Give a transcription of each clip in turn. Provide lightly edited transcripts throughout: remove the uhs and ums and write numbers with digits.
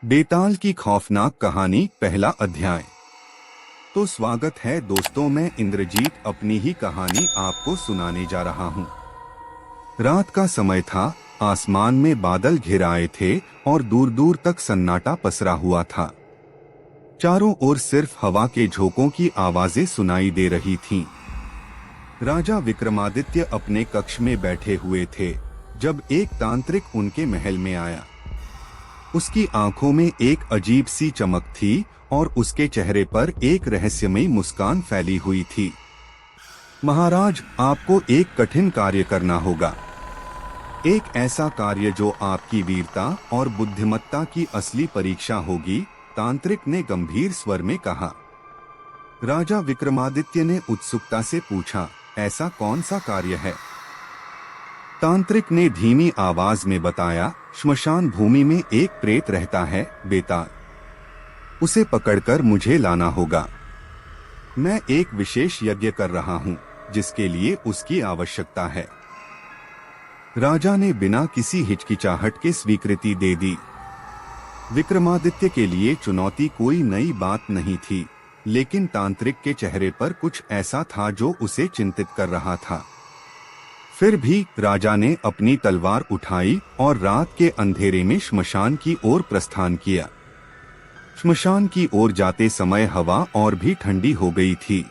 बेताल की खौफनाक कहानी पहला अध्याय। तो स्वागत है दोस्तों, मैं इंद्रजीत अपनी ही कहानी आपको सुनाने जा रहा हूँ। रात का समय था, आसमान में बादल घिर आए थे और दूर दूर तक सन्नाटा पसरा हुआ था। चारों ओर सिर्फ हवा के झोंकों की आवाजें सुनाई दे रही थीं। राजा विक्रमादित्य अपने कक्ष में बैठे हुए थे जब एक तांत्रिक उनके महल में आया। उसकी आंखों में एक अजीब सी चमक थी और उसके चेहरे पर एक रहस्यमयी मुस्कान फैली हुई थी। महाराज, आपको एक कठिन कार्य करना होगा, एक ऐसा कार्य जो आपकी वीरता और बुद्धिमत्ता की असली परीक्षा होगी, तांत्रिक ने गंभीर स्वर में कहा। राजा विक्रमादित्य ने उत्सुकता से पूछा, ऐसा कौन सा कार्य है? तांत्रिक ने धीमी आवाज में बताया, श्मशान भूमि में एक प्रेत रहता है, बेताल। उसे पकड़कर मुझे लाना होगा। मैं एक विशेष यज्ञ कर रहा हूँ जिसके लिए उसकी आवश्यकता है। राजा ने बिना किसी हिचकिचाहट के स्वीकृति दे दी। विक्रमादित्य के लिए चुनौती कोई नई बात नहीं थी, लेकिन तांत्रिक के चेहरे पर कुछ ऐसा था जो उसे चिंतित कर रहा था। फिर भी राजा ने अपनी तलवार उठाई और रात के अंधेरे में श्मशान की ओर प्रस्थान किया। श्मशान की ओर जाते समय हवा और भी ठंडी हो गई थी।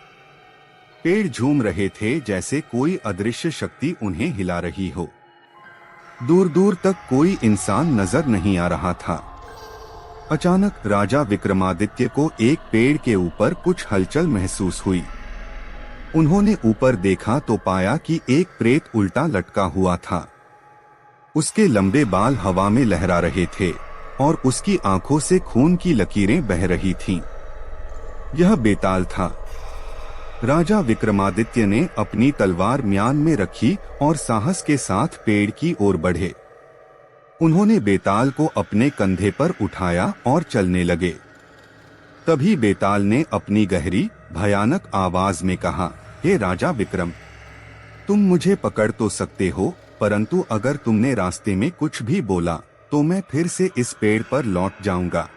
पेड़ झूम रहे थे जैसे कोई अदृश्य शक्ति उन्हें हिला रही हो। दूर दूर तक कोई इंसान नजर नहीं आ रहा था। अचानक राजा विक्रमादित्य को एक पेड़ के ऊपर कुछ हलचल महसूस हुई। उन्होंने ऊपर देखा तो पाया कि एक प्रेत उल्टा लटका हुआ था। उसके लंबे बाल हवा में लहरा रहे थे और उसकी आंखों से खून की लकीरें बह रही थीं। यह बेताल था। राजा विक्रमादित्य ने अपनी तलवार म्यान में रखी और साहस के साथ पेड़ की ओर बढ़े। उन्होंने बेताल को अपने कंधे पर उठाया और चलने लगे। तभी बेताल ने अपनी गहरी, भयानक आवाज में कहा, हे राजा विक्रम, तुम मुझे पकड़ तो सकते हो, परंतु अगर तुमने रास्ते में कुछ भी बोला तो मैं फिर से इस पेड़ पर लौट जाऊंगा।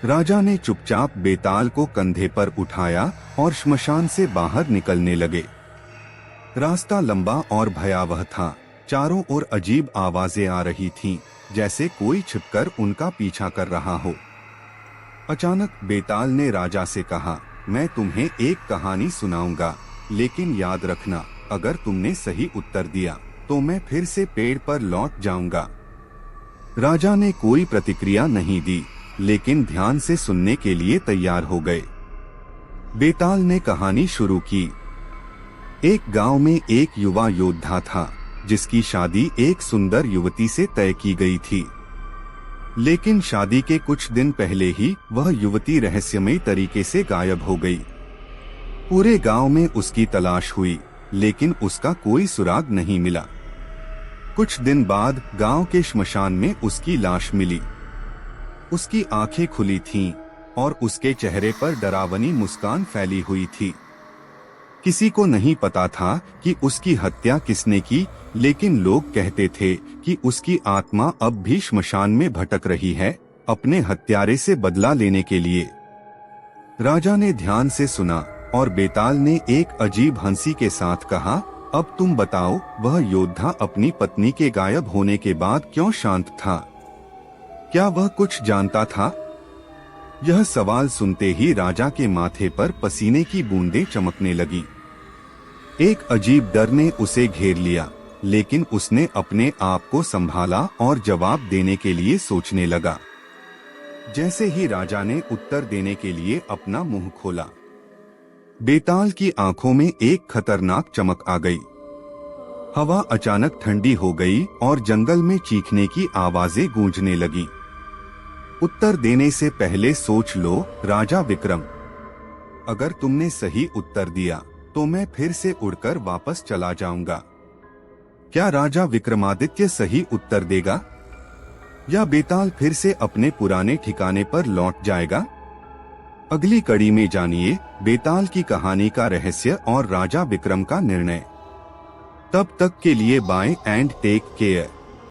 राजा ने चुपचाप बेताल को कंधे पर उठाया और श्मशान से बाहर निकलने लगे। रास्ता लंबा और भयावह था। चारों ओर अजीब आवाजें आ रही थीं, जैसे कोई छिपकर उनका पीछा कर रहा हो। अचानक बेताल ने राजा से कहा, मैं तुम्हें एक कहानी सुनाऊंगा, लेकिन याद रखना, अगर तुमने सही उत्तर दिया तो मैं फिर से पेड़ पर लौट जाऊंगा। राजा ने कोई प्रतिक्रिया नहीं दी, लेकिन ध्यान से सुनने के लिए तैयार हो गए। बेताल ने कहानी शुरू की। एक गांव में एक युवा योद्धा था जिसकी शादी एक सुंदर युवती से तय की गई थी। लेकिन शादी के कुछ दिन पहले ही वह युवती रहस्यमयी तरीके से गायब हो गई। पूरे गांव में उसकी तलाश हुई, लेकिन उसका कोई सुराग नहीं मिला। कुछ दिन बाद गांव के श्मशान में उसकी लाश मिली। उसकी आंखें खुली थीं और उसके चेहरे पर डरावनी मुस्कान फैली हुई थी। किसी को नहीं पता था कि उसकी हत्या किसने की, लेकिन लोग कहते थे कि उसकी आत्मा अब भी श्मशान में भटक रही है, अपने हत्यारे से बदला लेने के लिए। राजा ने ध्यान से सुना और बेताल ने एक अजीब हंसी के साथ कहा, अब तुम बताओ, वह योद्धा अपनी पत्नी के गायब होने के बाद क्यों शांत था? क्या वह कुछ जानता था? यह सवाल सुनते ही राजा के माथे पर पसीने की बूंदें चमकने लगी। एक अजीब डर ने उसे घेर लिया, लेकिन उसने अपने आप को संभाला और जवाब देने के लिए सोचने लगा। जैसे ही राजा ने उत्तर देने के लिए अपना मुंह खोला, बेताल की आंखों में एक खतरनाक चमक आ गई। हवा अचानक ठंडी हो गई और जंगल में चीखने की आवाजें गूंजने लगी। उत्तर देने से पहले सोच लो, राजा विक्रम। अगर तुमने सही उत्तर दिया तो मैं फिर से उड़कर वापस चला जाऊंगा। क्या राजा विक्रमादित्य सही उत्तर देगा या बेताल फिर से अपने पुराने ठिकाने पर लौट जाएगा? अगली कड़ी में जानिए बेताल की कहानी का रहस्य और राजा विक्रम का निर्णय। तब तक के लिए बाय एंड टेक केयर।